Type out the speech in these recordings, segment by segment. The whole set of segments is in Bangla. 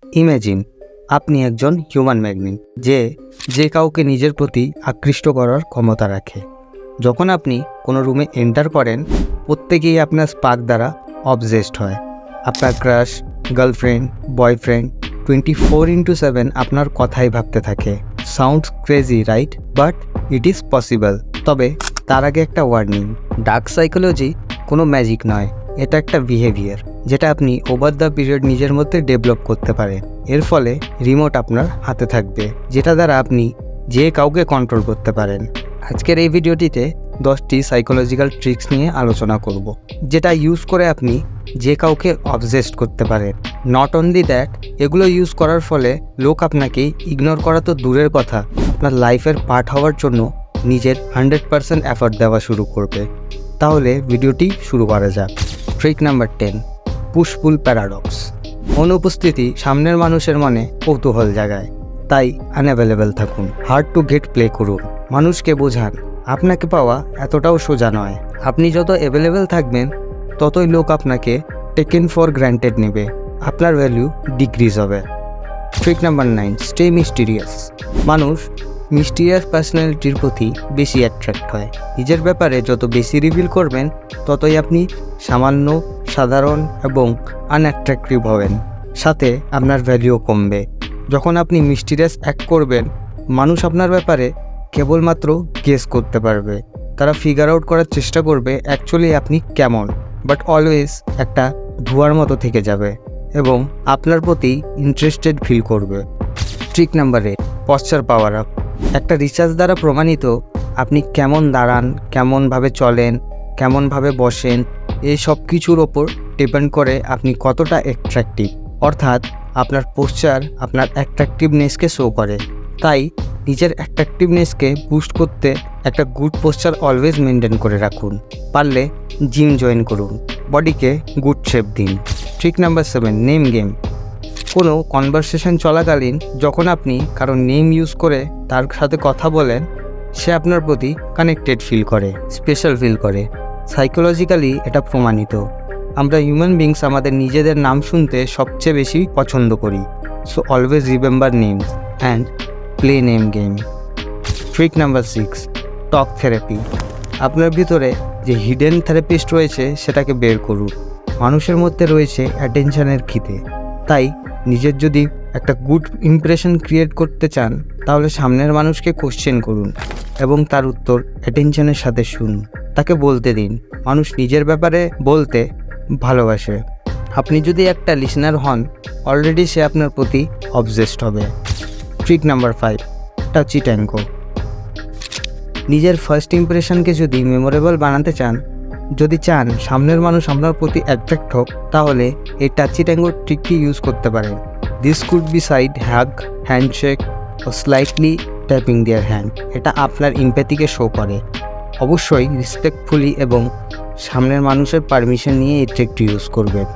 ইমেজিন আপনি একজন হিউম্যান ম্যাগনেট যে কাউকে নিজের প্রতি আকৃষ্ট করার ক্ষমতা রাখে। যখন আপনি কোনো রুমে এন্টার করেন, প্রত্যেকেই আপনার স্পার্ক দ্বারা অবজেসড হয়। আপনার ক্রাশ, গার্লফ্রেন্ড, বয়ফ্রেন্ড 24/7 আপনার কথাই ভাবতে থাকে। Sounds crazy, right? But it is possible. তবে তার আগে একটা ওয়ার্নিং, ডার্ক সাইকোলজি কোনো ম্যাজিক নয়, এটা একটা বিহেভিয়ার যেটা আপনি ওভার দ্য পিরিয়ড নিজের মধ্যে ডেভেলপ করতে পারেন। এর ফলে রিমোট আপনার হাতে থাকবে, যেটা দ্বারা আপনি যে কাউকে কন্ট্রোল করতে পারেন। আজকের এই ভিডিওটিতে 10টি সাইকোলজিক্যাল ট্রিক্স নিয়ে আলোচনা করব, যেটা ইউজ করে আপনি যে কাউকে অবজেস্ট করতে পারেন। নট অনলি দ্যাট, এগুলো ইউজ করার ফলে লোক আপনাকে ইগনোর করা তো দূরের কথা, আপনার লাইফের পার্ট হওয়ার জন্য নিজের 100% এফর্ট দেওয়া শুরু করবে। তাহলে ভিডিওটি শুরু করা যাক। ট্রিক নাম্বার 10, পুশ পুল প্যারাডক্স। অনুপস্থিতি সামনের মানুষের মনে কৌতূহল জাগায়, তাই আনঅ্যাভেলেবেল থাকুন। হার্ড টু গেট প্লে করুন। মানুষকে বোঝান আপনাকে পাওয়া এতটাও সোজা নয়। আপনি যত অ্যাভেলেবেল থাকবেন, ততই লোক আপনাকে টেকেন ফর গ্র্যান্টেড নেবে, আপনার ভ্যালু ডিক্রিজ হবে। Trick number 9, stay mysterious. মানুষ মিস্টিরিয়াস পার্সোনালিটির প্রতি বেশি অ্যাট্রাক্ট হয়। নিজের ব্যাপারে যত বেশি রিভিল করবেন, ততই আপনি সামান্য, সাধারণ এবং আনঅ্যাট্রাক্টিভ হবেন। সাথে আপনার ভ্যালুও কমবে। যখন আপনি মিস্টিরিয়াস অ্যাক্ট করবেন, মানুষ আপনার ব্যাপারে কেবলমাত্র গেস করতে পারবে। তারা ফিগার আউট করার চেষ্টা করবে অ্যাকচুয়ালি আপনি কেমন, বাট অলওয়েজ একটা ধোঁয়ার মতো থেকে যাবে এবং আপনার প্রতি ইন্টারেস্টেড ফিল করবে। Trick number 8, posture power up. একটা রিসার্চ দ্বারা প্রমাণিত, আপনি কেমন দাঁড়ান, কেমনভাবে চলেন, কেমনভাবে বসেন, এই সব কিছুর ওপর ডিপেন্ড করে আপনি কতটা অ্যাট্রাকটিভ। অর্থাৎ আপনার পোশ্চার আপনার অ্যাট্রাকটিভনেসকে শো করে। তাই নিজের অ্যাট্রাকটিভনেসকে বুস্ট করতে একটা গুড পোশ্চার অলওয়েজ মেনটেন করে রাখুন। পারলে জিম জয়েন করুন, বডিকে গুড শেপ দিন। Trick number 7, name game. কোনো কনভারসেশন চলাকালীন যখন আপনি কারো নেম ইউজ করে তার সাথে কথা বলেন, সে আপনার প্রতি কানেক্টেড ফিল করে, স্পেশাল ফিল করে। সাইকোলজিক্যালি এটা প্রমাণিত। আমরা হিউম্যান বিংস আমাদের নিজেদের নাম শুনতে সবচেয়ে বেশি পছন্দ করি। So always remember names and play name game. Trick number 6, talk therapy. আপনার ভিতরে যে হিডেন থেরাপিস্ট রয়েছে সেটাকে বের করুন। মানুষের মধ্যে রয়েছে অ্যাটেনশনের খিদে। তাই নিজের যদি একটা গুড ইমপ্রেশন ক্রিয়েট করতে চান, তাহলে সামনের মানুষকে কোশ্চেন করুন এবং তার উত্তর অ্যাটেনশনের সাথে শুনুন। তাকে বলতে দিন। মানুষ নিজের ব্যাপারে বলতে ভালোবাসে। আপনি যদি একটা লিসনার হন, অলরেডি সে আপনার প্রতি অবজেসড হবে। Trick number 5, touchy tango. নিজের ফার্স্ট ইমপ্রেশনকে যদি মেমোরেবল বানাতে চান, যদি চান সামনের মানুষ আপনার প্রতি অ্যাট্রাক্ট হোক, তাহলে এই টাচি ট্যাঙ্গো ট্রিকটি ইউজ করতে পারেন। This could be side hug, handshake or slightly tapping their hand. এটা আপনার ইম্প্যাথিকে শো করে। অবশ্যই রেসপেক্টফুলি এবং সামনের মানুষের পারমিশন নিয়ে এই ট্রিকটি ইউজ করবেন।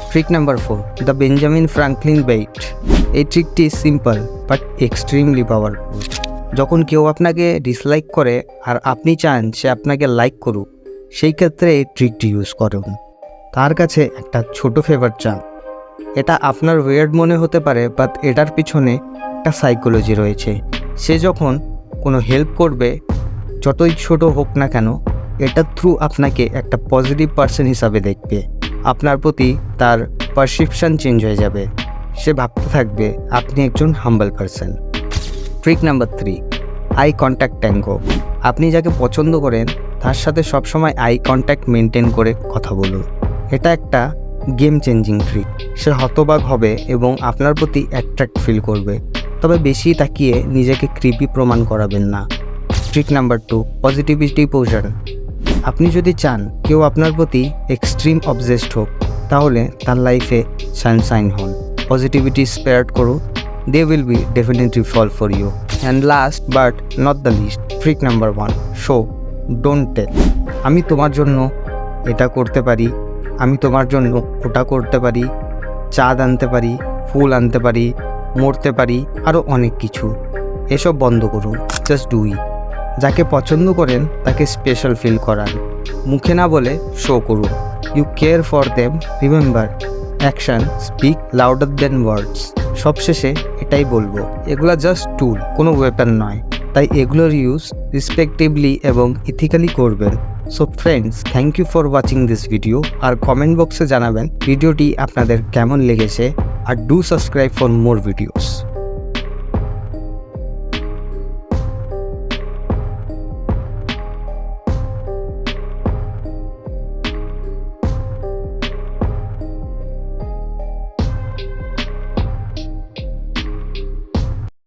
Trick number 4, the Benjamin Franklin bait. এই ট্রিকটি সিম্পল বাট এক্সট্রিমলি পাওয়ারফুল। যখন কেউ আপনাকে ডিসলাইক করে আর আপনি চান সে আপনাকে লাইক করুক, সেই ক্ষেত্রে এই ট্রিকটি ইউজ করুন। তার কাছে একটা ছোট ফেভার চান। এটা আপনার ওয়েয়ার্ড মনে হতে পারে, বাট এটার পিছনে একটা সাইকোলজি রয়েছে। সে যখন কোনো হেল্প করবে, যতই ছোট হোক না কেন, এটার থ্রু আপনাকে একটা পজিটিভ পার্সন হিসাবে দেখবে। আপনার প্রতি তার পারসেপশন চেঞ্জ হয়ে যাবে। সে ভাবতে থাকবে আপনি একজন হাম্বল person. Trick number 3, eye contact tango. আপনি যাকে পছন্দ করেন তার সাথে সবসময় আই কন্ট্যাক্ট মেনটেন করে কথা বলুন। এটা একটা গেম চেঞ্জিং ট্রিক। সে হতবাক হবে এবং আপনার প্রতি অ্যাট্রাক্ট ফিল করবে। তবে বেশি তাকিয়ে নিজেকে ক্রিপি প্রমাণ করাবেন না। Trick number 2, positivity potion. আপনি যদি চান কেউ আপনার প্রতি এক্সট্রিম অবজেসড হোক, তাহলে তার লাইফে সানশাইন হন, পজিটিভিটি স্প্রেড করুন। They will be definitely fall for you. And last but not the least, trick number 1, show don't tell. আমি তোমার জন্য এটা করতে পারি, আমি তোমার জন্য ওটা করতে পারি, চাঁদ আনতে পারি, ফুল আনতে পারি, মরতে পারি, আরও অনেক কিছু। এসব বন্ধ করুন, জাস্ট ডু ইট। যাকে পছন্দ করেন তাকে স্পেশাল ফিল করান, মুখে না বলে শো করুন। You care for them, remember action speak louder than words. সবশেষে এটাই বলবো, এগুলা জাস্ট টুল, কোনো ওয়েপন নয়। তাই এগুলোর ইউজ রেসপেক্টিভলি এবং ইথিক্যালি করবেন। So friends, thank you for watching this video. আর কমেন্ট বক্সে জানাবেন ভিডিওটি আপনাদের কেমন লেগেছে। আর do subscribe for more videos.